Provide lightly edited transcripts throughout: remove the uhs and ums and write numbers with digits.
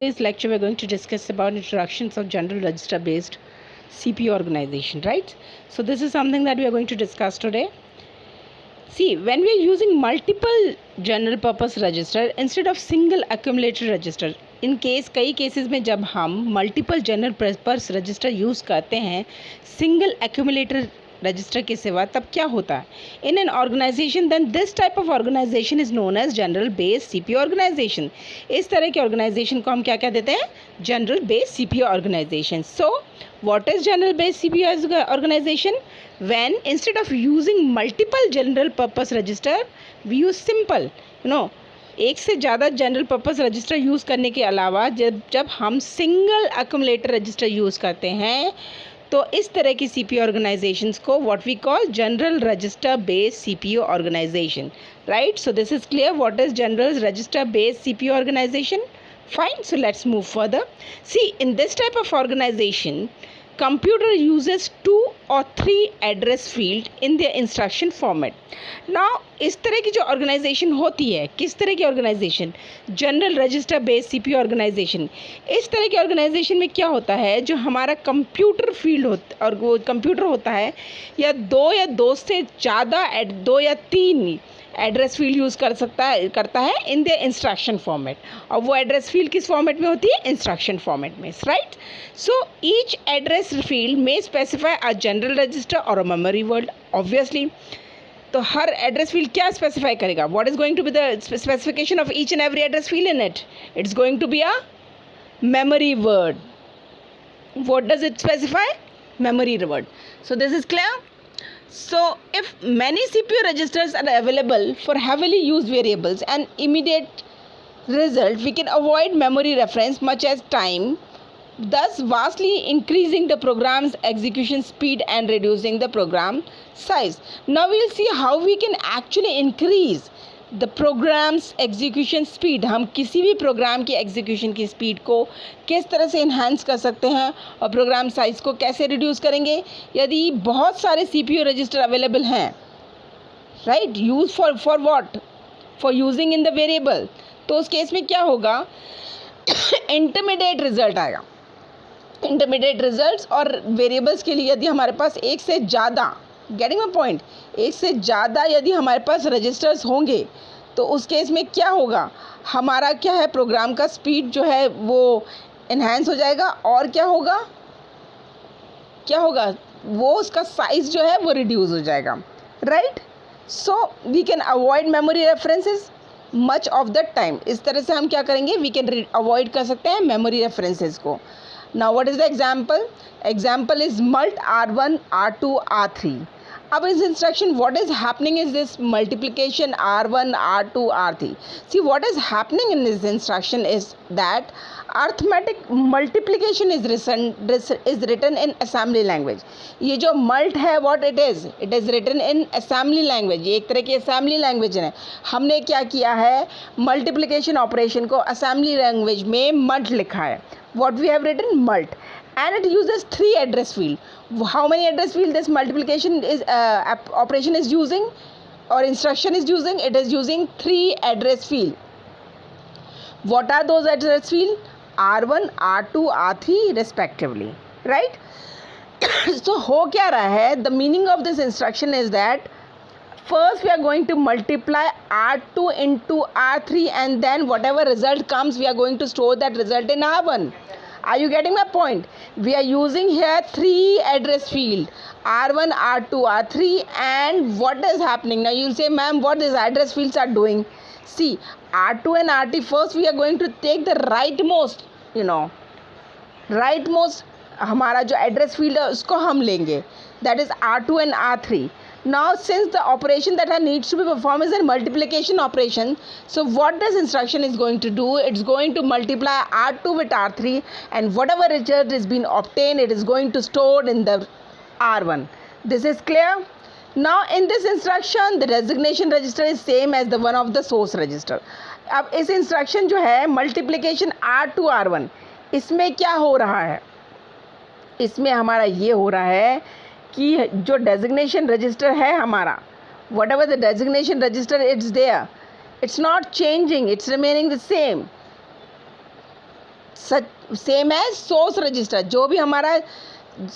Today's lecture we're going to discuss about introductions of general register based CPU organization, right? So this is something that we are going to discuss today. See, when we are using multiple general purpose register instead of single accumulator register, इन कई cases में जब हम multiple general purpose register use करते हैं single accumulator register के सिवा, तब क्या होता है in an organization? Then this type of organization is known as general base CPU organization. इस तरह के ऑर्गेनाइजेशन को हम क्या क्या देते हैं? General base CPU organization. So what is general base CPU organization? When instead of using multiple general purpose register we use simple एक से ज़्यादा जनरल पर्पस रजिस्टर यूज़ करने के अलावा जब हम सिंगल एक्यूमुलेटर रजिस्टर यूज़ करते हैं तो इस तरह की सीपीयू ऑर्गेनाइजेशंस को what we call general register based CPU organization, right? So this is clear what is general register based CPU organization. Fine, so let's move further. See, in this type of organization, computer uses 2 or 3 address field in their instruction format. Now, इस तरह की जो organisation होती है, किस तरह की organization? General register based CPU organization. इस तरह की ऑर्गेनाइजेशन में क्या होता है, जो हमारा कंप्यूटर फील्ड होता और वो कंप्यूटर होता है या दो से ज़्यादा 2 या 3 एड्रेस फील्ड यूज़ करता है इन द इंस्ट्रक्शन फॉर्मेट. और वो एड्रेस फील्ड किस फॉर्मेट में होती है? इंस्ट्रक्शन फॉर्मेट में, right? So each address field में स्पेसिफाई अ जनरल रजिस्टर और अ मेमोरी वर्ड. ऑब्वियसली तो हर एड्रेस फील्ड क्या स्पेसिफाई करेगा? What is going to be the specification of each and every address field in it? It's going to be a memory word. What does it specify? Memory word. So this is clear. So if many CPU registers are available for heavily used variables and immediate result, we can avoid memory reference much as time, thus vastly increasing the program's execution speed and reducing the program size. Now we'll see how we can actually increase the programs execution speed. हम किसी भी programme की execution की speed को किस तरह से enhance कर सकते हैं और प्रोग्राम साइज़ को कैसे रिड्यूस करेंगे यदि बहुत सारे सीपीयू रजिस्टर अवेलेबल हैं, right? Use for what? For using in the variable. तो उस केस में क्या होगा? इंटरमीडिएट रिजल्ट आएगा. इंटरमीडिएट रिजल्ट्स और वेरिएबल्स के लिए यदि हमारे पास एक से ज़्यादा, गेटिंग माय पॉइंट, एक से ज़्यादा यदि हमारे पास रजिस्टर्स होंगे तो उस केस में क्या होगा? हमारा क्या है, प्रोग्राम का स्पीड जो है वो इन्हांस हो जाएगा. और क्या होगा? वो उसका साइज़ जो है वो रिड्यूस हो जाएगा, right? So we can avoid memory references much of the time. इस तरह से हम क्या करेंगे? वी कैन अवॉइड कर सकते हैं मेमोरी रेफरेंसेस को. Now what is the example? Example is mult R1 R2 R3. अब इस instruction what is happening is this multiplication R1 R2 R3. See what is happening in this instruction is that arithmetic multiplication is written in assembly language. ये जो mult है what it is written in assembly language. ये एक तरह की assembly language है. हमने क्या किया है? मल्टीप्लिकेशन ऑपरेशन को असेंबली लैंग्वेज में मल्ट लिखा है. what we have written mult, and it uses 3 address field. How many address field this multiplication is operation is using or instruction is using? It is using 3 address field. What are those address field? R1 R2 R3 respectively, right? So हो क्या रहा है? The meaning of this instruction is that first we are going to multiply R2 into R3 and then whatever result comes we are going to store that result in R1. Are you getting my point? We are using here 3 address field, R1 R2 R3, and what is happening? Now you'll say, ma'am, what these address fields are doing? See, R2 and R3, first we are going to take the rightmost, rightmost हमारा जो address field है उसको हम लेंगे, that is R2 and R3. Now since the operation that needs to be performed is a multiplication operation, so what this instruction is going to do, it's going to multiply R2 with R3 and whatever result is being obtained it is going to store in the R1. This is clear? Now in this instruction the designation register is same as the one of the source register. अब इस instruction जो है multiplication R2 R1, इसमें क्या हो रहा है? इसमें हमारा ये हो रहा है कि जो डेजिग्नेशन रजिस्टर है हमारा, whatever the designation register it's there, it's not changing, it's remaining the same. Such same है सोर्स रजिस्टर, जो भी हमारा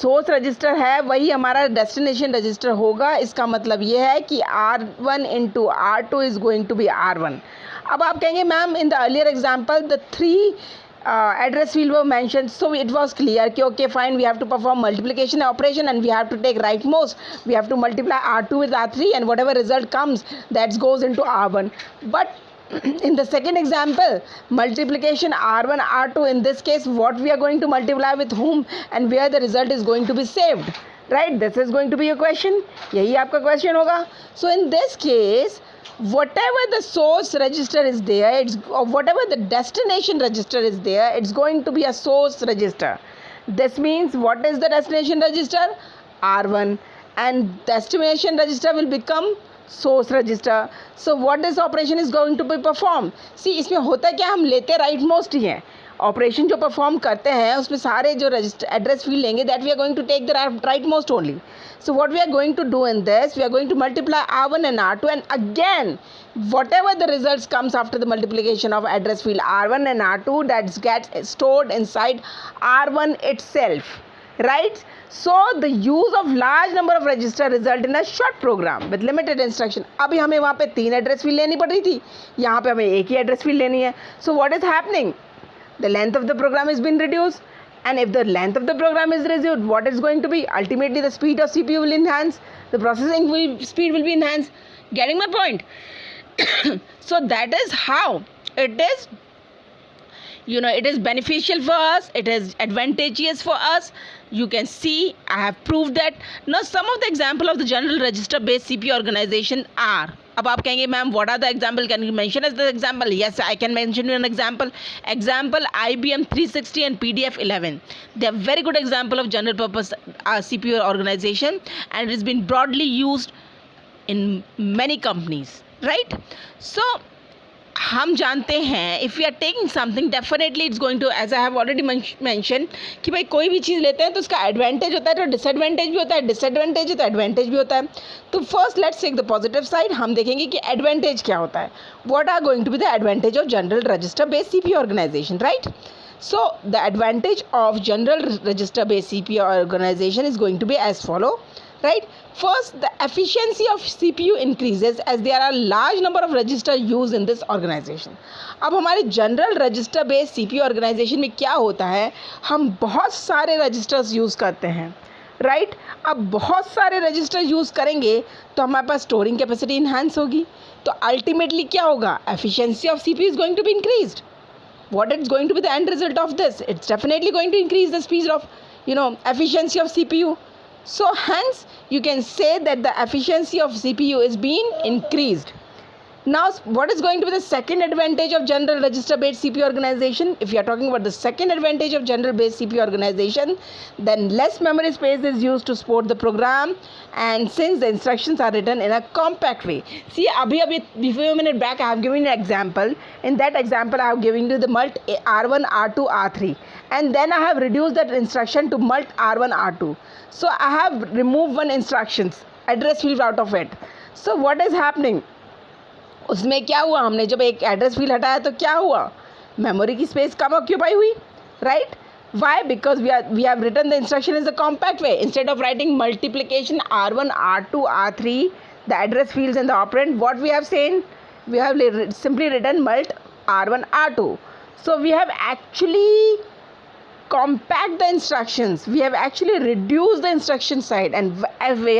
सोर्स रजिस्टर है वही हमारा डेस्टिनेशन रजिस्टर होगा। इसका मतलब ये है कि R1 into R2 is going to be R1। अब आप कहेंगे ma'am in the earlier example the 3 address field were mentioned, so it was clear कि okay fine, we have to perform multiplication operation and we have to take rightmost, we have to multiply R2 with R3 and whatever result comes that goes into R1. But in the second example, multiplication R1 R2, in this case what we are going to multiply with whom and where the result is going to be saved, right? This is going to be your question, यही आपका question होगा. So in this case, whatever the source register is there, or whatever the destination register is there, it's going to be a source register. This means what is the destination register? R1, and destination register will become source register. So what this operation is going to be performed? See, इसमें होता क्या, हम लेते right most ही हैं. Operation जो perform करते हैं उसमें सारे जो रजिस्टर एड्रेस फील्ड लेंगे, that we are going to take the right most only. So what we are going to do in this, we are going to multiply R1 and R2, and again whatever the results comes after the multiplication of address field R1 and R2, that gets stored inside R1 itself, right? So the use of large number of register result in a short program with limited instruction. अभी हमें वहाँ पे 3 address field लेनी पड़ रही थी, यहाँ पे हमें एक ही एड्रेस फील्ड लेनी है. So what is happening? The length of the program has been reduced, and if the length of the program is reduced, what is going to be? Ultimately the speed of CPU will enhance, the processing speed will be enhanced. Getting my point? So that is how it is, it is beneficial for us, it is advantageous for us. You can see I have proved that. Now some of the example of the general register based CPU organization are, अब आप कहेंगे ma'am what are the example, can you mention as the example? Yes, I can mention you an example. IBM 360 and PDF 11, they are very good example of general purpose CPU organization, and it has been broadly used in many companies, right? So हम जानते हैं if we are taking something, definitely it's going to, as I have already mention कि भाई कोई भी चीज़ लेते हैं तो उसका एडवांटेज होता है, तो डिसएडवांटेज भी होता है, डिसएडवांटेज है तो एडवांटेज भी होता है. तो first let's take the positive side. हम देखेंगे कि एडवांटेज क्या होता है. What are going to be the advantage of general register based CPU organization, right? So the advantage of general register based CPU organization is going to be as follow, right? First, the efficiency of CPU increases as there are large number of register used in this organization. अब हमारे general register based CPU organization में क्या होता है, हम बहुत सारे registers use करते हैं, राइट? अब बहुत सारे रजिस्टर यूज़ करेंगे तो हमारे पास स्टोरिंग कैपेसिटी इन्हांस होगी, तो अल्टीमेटली क्या होगा, efficiency of CPU is going to be increased. What it's going to be the end result of this? It's definitely going to increase the speed of, efficiency of CPU. So hence you can say that the efficiency of CPU is being increased. Now what is going to be the second advantage of general register based CPU organization? If you are talking about the second advantage of general based CPU organization, then less memory space is used to support the program, and since the instructions are written in a compact way. See, abhi before a minute back I have given an example. In that example I have given you the mult R1 R2 R3, and then I have reduced that instruction to mult R1 R2. So I have removed one instructions address field out of it. So what is happening? उसमें क्या हुआ, हमने जब एक address field हटाया तो क्या हुआ, मेमोरी की स्पेस कम ऑक्यूपाई हुई, right? Why? Because we have written the instruction is the compact way. Instead of writing multiplication R1 R2 R3 the address fields and the operand, what we have seen, we have simply written mult R1 R2. So we have actually compact the instructions, we have actually reduced the instruction size, and as we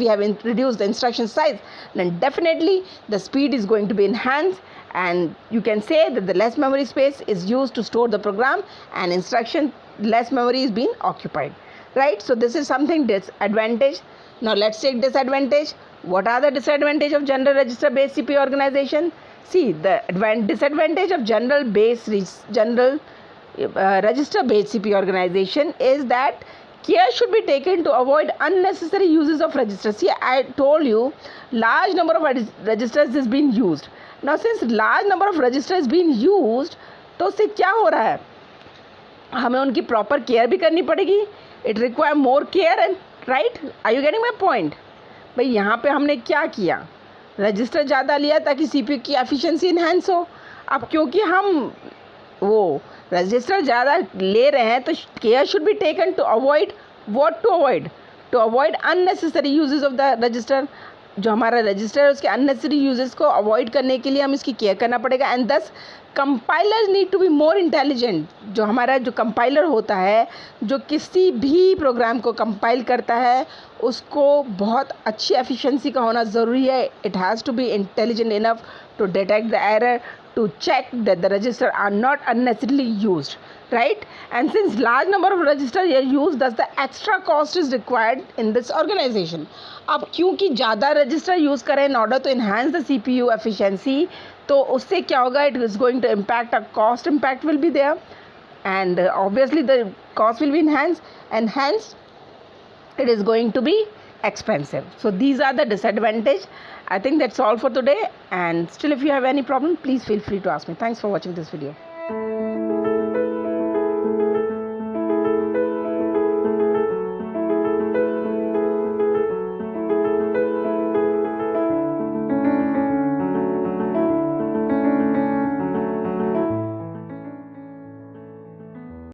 have reduced the instruction size, then definitely the speed is going to be enhanced, and you can say that the less memory space is used to store the program, and instruction less memory is being occupied, right? So this is something disadvantage. Now let's take disadvantage. What are the disadvantage of general register based CPU organization? See, the disadvantage of general register based CPU organization is that care should be taken to avoid unnecessary uses of registers. See, I told you large number of registers is being used. Now since large number of registers is being used, तो उससे क्या हो रहा है, हमें उनकी proper care भी करनी पड़ेगी. It require more care, and right, are you getting my point? भाई यहाँ पे हमने क्या किया, रजिस्टर ज़्यादा लिया ताकि CPU की एफिशिएंसी इन्हेंस हो. अब क्योंकि हम वो रजिस्टर ज़्यादा ले रहे हैं तो care should be taken to avoid what, to avoid unnecessary uses of the register. जो हमारा रजिस्टर है उसके अननेसेसरी यूजेस को अवॉइड करने के लिए हम इसकी केयर करना पड़ेगा। And thus compilers need to be more intelligent. जो हमारा जो कंपाइलर होता है, जो किसी भी प्रोग्राम को कंपाइल करता है, उसको बहुत अच्छी एफिशिएंसी का होना ज़रूरी है। It has to be intelligent enough to detect the error, to check that the register are not unnecessarily used, right? And since large number of register are used, thus the extra cost is required in this organization. अब क्योंकि ज़्यादा register use करें in order to enhance the CPU efficiency, तो उससे क्या होगा, it is going to impact, a cost impact will be there, and obviously the cost will be enhanced, and hence it is going to be expensive. So these are the disadvantage. I think that's all for today, and still if you have any problem, please feel free to ask me. Thanks for watching this video.